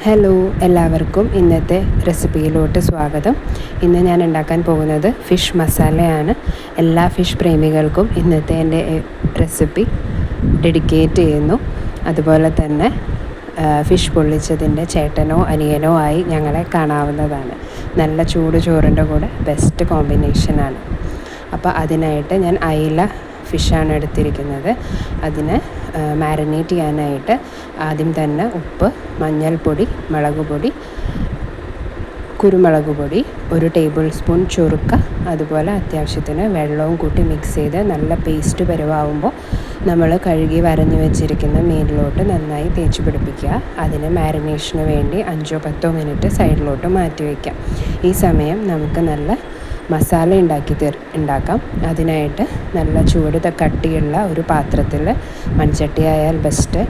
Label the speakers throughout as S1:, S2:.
S1: Hello, എല്ലാവർക്കും ഇന്നത്തെ റെസിപ്പിയിലോട്ട് സ്വാഗതം. ഇന്ന് ഞാൻ ഉണ്ടാക്കാൻ പോകുന്നത് ഫിഷ് മസാലയാണ്. എല്ലാ ഫിഷ് പ്രേമികൾക്കും ഇന്നത്തെ എൻ്റെ റെസിപ്പി ഡെഡിക്കേറ്റ് ചെയ്യുന്നു. അതുപോലെ തന്നെ ഫിഷ് പൊള്ളിച്ചതിൻ്റെ ചേട്ടനോ അനിയനോ ആയി ഞങ്ങളെ കാണാവുന്നതാണ്. നല്ല ചൂട് ചോറിൻ്റെ കൂടെ ബെസ്റ്റ് കോമ്പിനേഷനാണ്. അപ്പോൾ അതിനായിട്ട് ഞാൻ അയില ഫിഷാണ് എടുത്തിരിക്കുന്നത്. അതിനെ മാരിനേറ്റ് ചെയ്യാനായിട്ട് ആദ്യം തന്നെ ഉപ്പ്, മഞ്ഞൾപ്പൊടി, മുളക് പൊടി, കുരുമുളക് പൊടി, 1 ടേബിൾ സ്പൂൺ ചുറുക്ക, അതുപോലെ അത്യാവശ്യത്തിന് വെള്ളവും കൂട്ടി മിക്സ് ചെയ്ത് നല്ല പേസ്റ്റ് പരുവാകുമ്പോൾ നമ്മൾ കഴുകി വരഞ്ഞു വെച്ചിരിക്കുന്ന മീനിലോട്ട് നന്നായി തേച്ച് പിടിപ്പിക്കുക. അതിന് മാരിനേഷന് വേണ്ടി 5-10 മിനിറ്റ് സൈഡിലോട്ട് മാറ്റി വയ്ക്കാം. ഈ സമയം നമുക്ക് നല്ല മസാല ഉണ്ടാക്കാം. അതിനായിട്ട് നല്ല ചൂട് കട്ടിയുള്ള ഒരു പാത്രത്തിൽ, മൺചട്ടി ആയാൽ ബെസ്റ്റ്,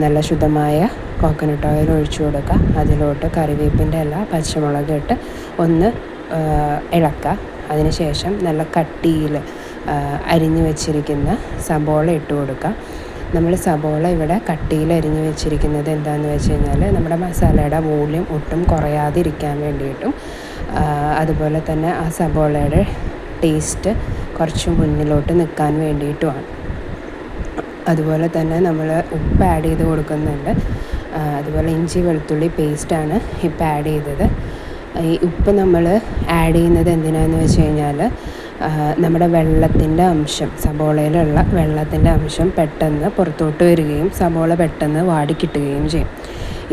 S1: നല്ല ശുദ്ധമായ കോക്കനട്ട് ഓയിൽ ഒഴിച്ചു കൊടുക്കുക. അതിലോട്ട് കറിവേപ്പിൻ്റെ ഇല, പച്ചമുളക് ഇട്ട് ഒന്ന് ഇളക്കുക. അതിനുശേഷം നല്ല കട്ടിയിൽ അരിഞ്ഞു വെച്ചിരിക്കുന്ന സബോള ഇട്ട് കൊടുക്കുക. നമ്മൾ സബോള ഇവിടെ കട്ടിയിൽ അരിഞ്ഞു വെച്ചിരിക്കുന്നത് എന്താണെന്ന് വെച്ച് കഴിഞ്ഞാൽ നമ്മുടെ മസാലയുടെ വോള്യൂം ഒട്ടും കുറയാതിരിക്കാൻ വേണ്ടിയിട്ടും, അതുപോലെ തന്നെ ആ സബോളയുടെ ടേസ്റ്റ് കുറച്ച് മുന്നിലോട്ട് നിൽക്കാൻ വേണ്ടിയിട്ടുമാണ്. അതുപോലെ തന്നെ നമ്മൾ ഉപ്പ് ആഡ് ചെയ്ത് കൊടുക്കുന്നുണ്ട്. അതുപോലെ ഇഞ്ചി വെളുത്തുള്ളി പേസ്റ്റാണ് ഇപ്പോൾ ആഡ് ചെയ്തത്. ഈ ഉപ്പ് നമ്മൾ ആഡ് ചെയ്യുന്നത് എന്തിനാണെന്ന് വെച്ച് കഴിഞ്ഞാൽ നമ്മുടെ വെള്ളത്തിൻ്റെ അംശം, സബോളയിലുള്ള വെള്ളത്തിൻ്റെ അംശം പെട്ടെന്ന് പുറത്തോട്ട് വരികയും സബോള പെട്ടെന്ന് വാടിക്കിട്ടുകയും ചെയ്യും.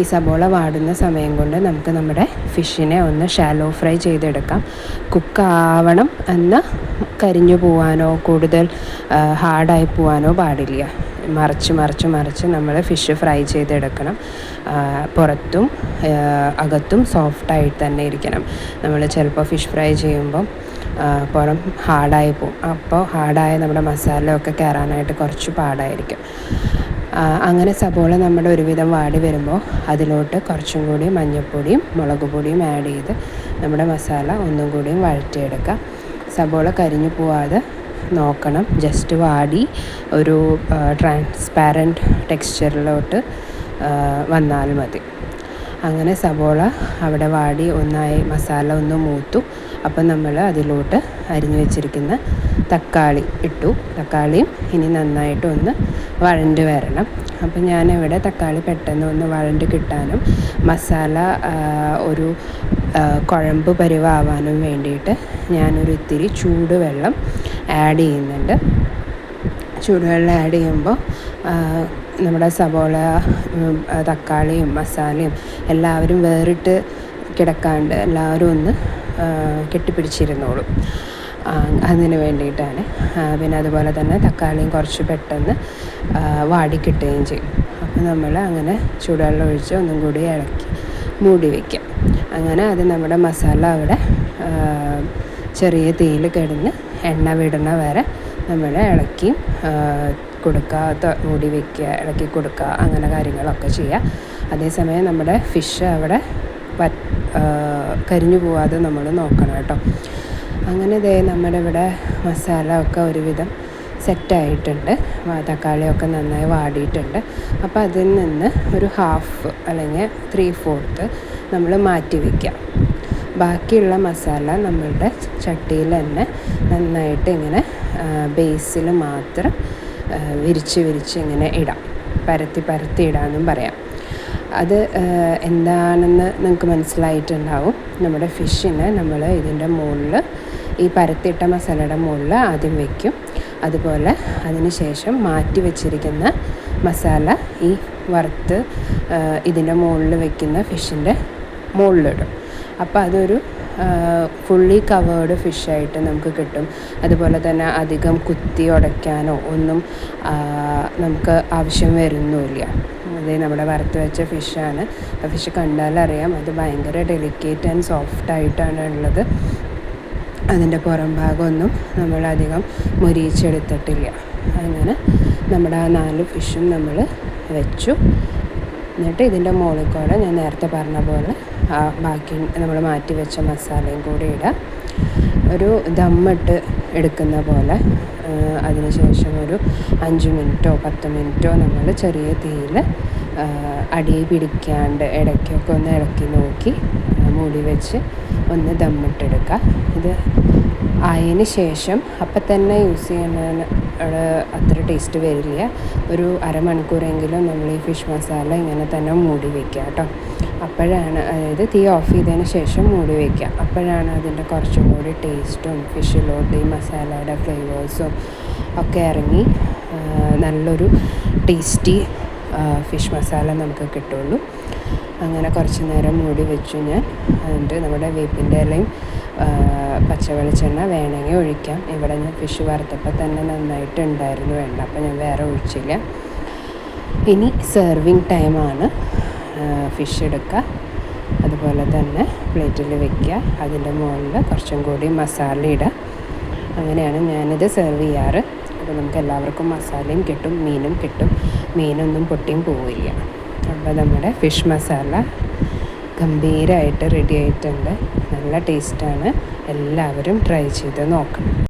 S1: ഈ സബോള വാടുന്ന സമയം കൊണ്ട് നമുക്ക് നമ്മുടെ ഫിഷിനെ ഒന്ന് ഷാലോ ഫ്രൈ ചെയ്തെടുക്കാം. കുക്കാവണം എന്ന് കരിഞ്ഞു പോവാനോ കൂടുതൽ ഹാർഡായി പോവാനോ പാടില്ല. മറിച്ച് നമ്മൾ ഫിഷ് ഫ്രൈ ചെയ്തെടുക്കണം. പുറത്തും അകത്തും സോഫ്റ്റായിട്ട് തന്നെ ഇരിക്കണം. നമ്മൾ ചിലപ്പോൾ ഫിഷ് ഫ്രൈ ചെയ്യുമ്പം പുറം ഹാർഡായി പോകും. അപ്പോൾ ഹാർഡായ നമ്മുടെ മസാല ഒക്കെ കയറാനായിട്ട് കുറച്ച് പാടായിരിക്കും. അങ്ങനെ സബോള നമ്മുടെ ഒരുവിധം വാടി വരുമ്പോൾ അതിലോട്ട് കുറച്ചും കൂടി മഞ്ഞൾപ്പൊടിയും മുളക് പൊടിയും ആഡ് ചെയ്ത് നമ്മുടെ മസാല ഒന്നും കൂടിയും വഴറ്റിയെടുക്കുക. സബോള കരിഞ്ഞു പോവാതെ നോക്കണം. ജസ്റ്റ് വാടി ഒരു ട്രാൻസ്പാരൻറ്റ് ടെക്സ്ചറിലോട്ട് വന്നാൽ മതി. അങ്ങനെ സബോള അവിടെ വാടി ഒന്നായി മസാല ഒന്ന് മൂത്തു. അപ്പം നമ്മൾ അതിലോട്ട് അരിഞ്ഞു വെച്ചിരിക്കുന്ന തക്കാളി ഇട്ടു. തക്കാളിയും ഇനി നന്നായിട്ട് ഒന്ന് വഴണ്ട് വരണം. അപ്പം ഞാനിവിടെ തക്കാളി പെട്ടെന്ന് ഒന്ന് വഴണ്ട് കിട്ടാനും മസാല ഒരു കുഴമ്പ് പരുവാവാനും വേണ്ടിയിട്ട് ഞാനൊരു ഇത്തിരി ചൂടുവെള്ളം ആഡ് ചെയ്യുന്നുണ്ട്. ചൂടുവെള്ളം ആഡ് ചെയ്യുമ്പോൾ നമ്മുടെ സബോള, തക്കാളിയും മസാലയും എല്ലാവരും വേറിട്ട് കിടക്കാണ്ട് എല്ലാവരും ഒന്ന് കെട്ടിപ്പിടിച്ചിരുന്നോളും. അതിന് വേണ്ടിയിട്ടാണ്. പിന്നെ അതുപോലെ തന്നെ തക്കാളിയും കുറച്ച് പെട്ടെന്ന് വാടിക്കിട്ടുകയും ചെയ്യും. അപ്പോൾ നമ്മൾ അങ്ങനെ ചൂടുവെള്ളം ഒഴിച്ച് ഒന്നും കൂടി ഇളക്കി മൂടി വയ്ക്കാം. അങ്ങനെ അത് നമ്മുടെ മസാല അവിടെ ചെറിയ തീയിൽ കിടന്ന് എണ്ണ വിടുന്ന വരെ നമ്മൾ ഇളക്കി കൊടുക്കുക, മൂടി വയ്ക്കുക, ഇളക്കി കൊടുക്കുക, അങ്ങനെ കാര്യങ്ങളൊക്കെ ചെയ്യുക. അതേസമയം നമ്മുടെ ഫിഷ് അവിടെ കരിഞ്ഞു പോവാതെ നമ്മൾ നോക്കണം കേട്ടോ. അങ്ങനെ നമ്മുടെ ഇവിടെ മസാല ഒക്കെ ഒരുവിധം സെറ്റായിട്ടുണ്ട്. തക്കാളിയൊക്കെ നന്നായി വാടിയിട്ടുണ്ട്. അപ്പോൾ അതിൽ നിന്ന് ഒരു ഹാഫ് അല്ലെങ്കിൽ 3/4 നമ്മൾ മാറ്റി വയ്ക്കുക. ബാക്കിയുള്ള മസാല നമ്മളുടെ ചട്ടിയിൽ തന്നെ നന്നായിട്ട് ഇങ്ങനെ ബേസിൽ മാത്രം വിരിച്ച് ഇങ്ങനെ ഇടാം. പരത്തി ഇടാമെന്നും പറയാം. അത് എന്താണെന്ന് നിങ്ങൾക്ക് മനസ്സിലായിട്ടുണ്ടാവും. നമ്മുടെ ഫിഷിനെ നമ്മൾ ഇതിൻ്റെ മുകളിൽ, ഈ പരത്തിയിട്ട മസാലയുടെ മുകളിൽ ആദ്യം വയ്ക്കും. അതുപോലെ അതിന് ശേഷം മാറ്റി വെച്ചിരിക്കുന്ന മസാല ഈ വറുത്ത് ഇതിൻ്റെ മുകളിൽ വയ്ക്കുന്ന ഫിഷിൻ്റെ മുകളിലിടും. അപ്പോൾ അതൊരു ഫുള്ളി കവേർഡ് ഫിഷായിട്ട് നമുക്ക് കിട്ടും. അതുപോലെ തന്നെ അധികം കുത്തി ഉടയ്ക്കാനോ ഒന്നും നമുക്ക് ആവശ്യം വരുന്നുമില്ല. അത് നമ്മുടെ വറുത്ത് വെച്ച ഫിഷാണ്. ആ ഫിഷ് കണ്ടാലറിയാം അത് ഭയങ്കര ഡെലിക്കേറ്റ് ആൻഡ് സോഫ്റ്റായിട്ടാണ് ഉള്ളത്. അതിൻ്റെ പുറം ഭാഗമൊന്നും നമ്മളധികം മൊരിയിച്ചെടുത്തിട്ടില്ല. അങ്ങനെ നമ്മുടെ ആ 4 ഫിഷും നമ്മൾ വെച്ചു. എന്നിട്ട് ഇതിൻ്റെ മുകളിൽ കൂടെ ഞാൻ നേരത്തെ പറഞ്ഞ പോലെ ബാക്കി നമ്മൾ മാറ്റി വെച്ച മസാലയും കൂടി ഇടാം. ഒരു ദമ്മിട്ട് എടുക്കുന്ന പോലെ. അതിനുശേഷം ഒരു 5 മിനിറ്റോ 10 മിനിറ്റോ നമ്മൾ ചെറിയ തീയിൽ അടി പിടിക്കാണ്ട് ഇടയ്ക്കൊക്കെ ഒന്ന് ഇളക്കി നോക്കി മൂടി വെച്ച് ഒന്ന് ദമ്മിട്ടെടുക്കുക. ഇത് ആയതിന് ശേഷം അപ്പം തന്നെ യൂസ് ചെയ്യുന്ന അത്ര ടേസ്റ്റ് വരില്ല. ഒരു അരമണിക്കൂറെങ്കിലും നമ്മൾ ഈ ഫിഷ് മസാല ഇങ്ങനെ തന്നെ മൂടി വയ്ക്കുക കേട്ടോ. അപ്പോഴാണ്, അതായത് തീ ഓഫ് ചെയ്തതിന് ശേഷം മൂടി വയ്ക്കുക. അപ്പോഴാണ് അതിൻ്റെ കുറച്ചും കൂടി ടേസ്റ്റും ഫിഷിലോട്ട് ഈ മസാലയുടെ ഫ്ലേവേഴ്സും ഒക്കെ ഇറങ്ങി നല്ലൊരു ടേസ്റ്റി ഫിഷ് മസാല നമുക്ക് കിട്ടുള്ളൂ. അങ്ങനെ കുറച്ച് നേരം മൂടി വെച്ചു ഞാൻ. എന്നിട്ട് നമ്മുടെ വേപ്പിൻ്റെ ഇലയും പച്ച വെളിച്ചെണ്ണ വേണമെങ്കിൽ ഒഴിക്കാം. ഇവിടെ ഞാൻ ഫിഷ് വറുത്തപ്പോൾ തന്നെ നന്നായിട്ടുണ്ടായിരുന്നു എണ്ണ, അപ്പോൾ ഞാൻ വേറെ ഒഴിച്ചില്ല. ഇനി സെർവിങ് ടൈമാണ്. ഫിഷ് എടുക്കുക, അതുപോലെ തന്നെ പ്ലേറ്റിൽ വയ്ക്കുക, അതിൻ്റെ മുകളിൽ കുറച്ചും കൂടി മസാല ഇടുക. അങ്ങനെയാണ് ഞാനിത് സെർവ് ചെയ്യാറ്. അപ്പോൾ നമുക്ക് എല്ലാവർക്കും മസാലയും കിട്ടും, മീനും കിട്ടും, മീനൊന്നും പൊട്ടിയും പോവില്ല. അപ്പോൾ നമ്മുടെ ഫിഷ് മസാല ഗംഭീരമായിട്ട് റെഡി ആയിട്ടുണ്ട്. നല്ല ടേസ്റ്റാണ്. എല്ലാവരും ട്രൈ ചെയ്ത് നോക്കണം.